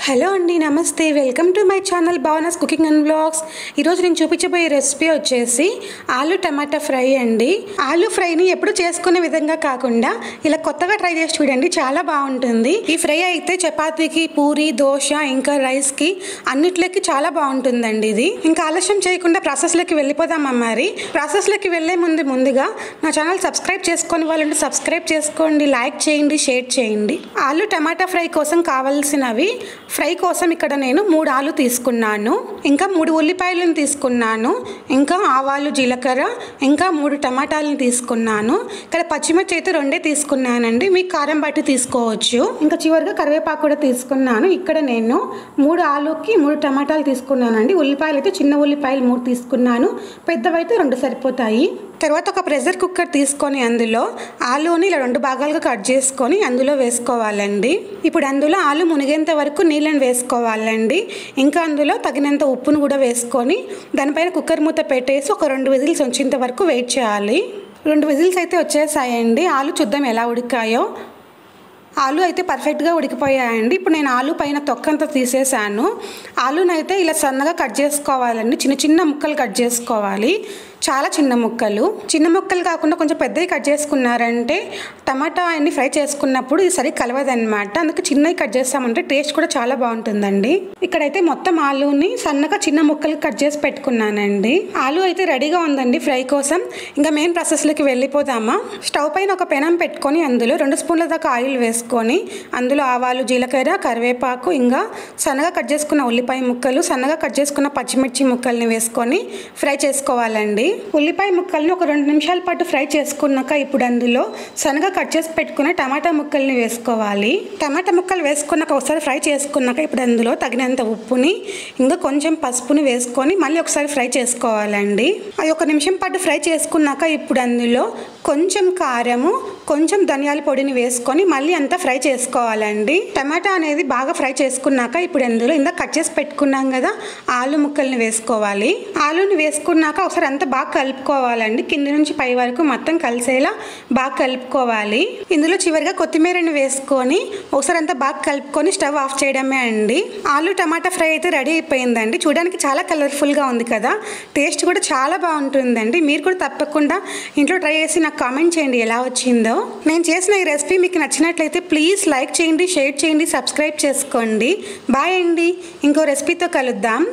Hello అండి, నమస్తే. Welcome to my channel Bhavana's cooking and blogs. ఈరోజు నేను చూపించబోయే రెసిపీ వచ్చేసి ఆలు టమాటా ఫ్రై అండి. ఆలు ఫ్రైని ఎప్పుడు చేసుకునే విధంగా కాకుండా ఇలా కొత్తగా ట్రై చేసి చూడండి, చాలా బాగుంటుంది. ఈ ఫ్రై అయితే చపాతీకి, పూరి, దోశ, ఇంకా రైస్కి అన్నిట్లకి చాలా బాగుంటుందండి. ఇది ఇంకా ఆలస్యం చేయకుండా ప్రాసెస్లోకి వెళ్ళిపోదామా. మరి ప్రాసెస్లోకి వెళ్ళే ముందుగా నా ఛానల్ సబ్స్క్రైబ్ చేసుకొని వాళ్ళంటే సబ్స్క్రైబ్ చేసుకోండి, లైక్ చేయండి, షేర్ చేయండి. ఆలు టమాటా ఫ్రై కోసం కావాల్సినవి: ఫ్రై కోసం ఇక్కడ నేను 3 ఆలు తీసుకున్నాను, ఇంకా 3 ఉల్లిపాయలను తీసుకున్నాను, ఇంకా ఆవాలు, జీలకర్ర, ఇంకా 3 టమాటాలను తీసుకున్నాను. ఇక్కడ పచ్చిమిర్చి అయితే 2 తీసుకున్నానండి, మీకు కారం బట్టి తీసుకోవచ్చు. ఇంకా చివరిగా కరివేపాకు కూడా తీసుకున్నాను. ఇక్కడ నేను 3 ఆలుకి 3 టమాటాలు తీసుకున్నానండి. ఉల్లిపాయలు అయితే చిన్న ఉల్లిపాయలు 3 తీసుకున్నాను, పెద్దవైతే 2 సరిపోతాయి. తర్వాత ఒక ప్రెషర్ కుక్కర్ తీసుకొని అందులో ఆలుని ఇలా 2 భాగాలుగా కట్ చేసుకొని అందులో వేసుకోవాలండి. ఇప్పుడు అందులో ఆలు మునిగేంత వరకు నీళ్ళని వేసుకోవాలండి. ఇంకా అందులో తగినంత ఉప్పును కూడా వేసుకొని దానిపైన కుక్కర్ మూత పెట్టేసి ఒక 2 విజిల్స్ వచ్చేంత వరకు వెయిట్ చేయాలి. 2 విజిల్స్ అయితే వచ్చేసాయండి. ఆలు చూద్దాం ఎలా ఉడికాయో. ఆలు అయితే పర్ఫెక్ట్గా ఉడికిపోయాయండి. ఇప్పుడు నేను ఆలు పైన తొక్కంతా తీసేసాను. ఆలునైతే ఇలా సన్నగా కట్ చేసుకోవాలండి. చిన్న చిన్న ముక్కలు కట్ చేసుకోవాలి, చాలా చిన్న ముక్కలు కాకుండా కొంచెం పెద్దవి కట్ చేసుకున్నారంటే టమాటా అన్ని ఫ్రై చేసుకున్నప్పుడు ఇది సరిగ్గా కలవదన్నమాట. అందుకే చిన్నవి కట్ చేస్తామంటే టేస్ట్ కూడా చాలా బాగుంటుందండి. ఇక్కడైతే మొత్తం ఆలుని సన్నగా చిన్న ముక్కలు కట్ చేసి పెట్టుకున్నానండి. ఆలు అయితే రెడీగా ఉందండి ఫ్రై కోసం. ఇంకా మెయిన్ ప్రాసెస్లోకి వెళ్ళిపోదామా. స్టవ్ పైన ఒక పెనం పెట్టుకొని అందులో 2 స్పూన్ల దాకా ఆయిల్ వేసుకొని అందులో ఆవాలు, జీలకర్ర, కరివేపాకు, ఇంకా సన్నగా కట్ చేసుకున్న ఉల్లిపాయ ముక్కలు, సన్నగా కట్ చేసుకున్న పచ్చిమిర్చి ముక్కల్ని వేసుకొని ఫ్రై చేసుకోవాలండి. ఉల్లిపాయ ముక్కల్ని ఒక 2 నిమిషాల పాటు ఫ్రై చేసుకున్నాక ఇప్పుడు అందులో సన్నగా కట్ చేసి పెట్టుకున్న టమాటా ముక్కల్ని వేసుకోవాలి. టమాటా ముక్కలు వేసుకున్నాక ఒకసారి ఫ్రై చేసుకున్నాక ఇప్పుడు అందులో తగినంత ఉప్పుని, ఇంకా కొంచెం పసుపుని వేసుకొని మళ్ళీ ఒకసారి ఫ్రై చేసుకోవాలండి. అది 1 నిమిషం పాటు ఫ్రై చేసుకున్నాక ఇప్పుడు అందులో కొంచెం కారము, కొంచెం ధనియాల పొడిని వేసుకొని మళ్ళీ అంతా ఫ్రై చేసుకోవాలండి. టమాటా అనేది బాగా ఫ్రై చేసుకున్నాక ఇప్పుడు అందులో ఇందాక కట్ చేసి పెట్టుకున్నాం కదా ఆలు ముక్కల్ని వేసుకోవాలి. ఆలుని వేసుకున్నాక ఒకసారి అంతా బాగా కలుపుకోవాలండి. కింద నుంచి పై వరకు మొత్తం కలిసేలా బాగా కలుపుకోవాలి. ఇందులో చివరిగా కొత్తిమీరని వేసుకొని ఒకసారి అంతా బాగా కలుపుకొని స్టవ్ ఆఫ్ చేయడమే అండి. ఆలు టమాటా ఫ్రై అయితే రెడీ అయిపోయిందండి. చూడడానికి చాలా కలర్ఫుల్గా ఉంది కదా, టేస్ట్ కూడా చాలా బాగుంటుందండి. మీరు కూడా తప్పకుండా ఇంట్లో ట్రై చేసి నాకు కామెంట్ చేయండి ఎలా వచ్చిందో. నేను చేసిన ఈ రెసిపీ మీకు నచ్చినట్లయితే ప్లీజ్ లైక్ చేయండి, షేర్ చేయండి, సబ్స్క్రైబ్ చేసుకోండి. బాయ్ అండి, ఇంకో రెసిపీతో కలుద్దాం.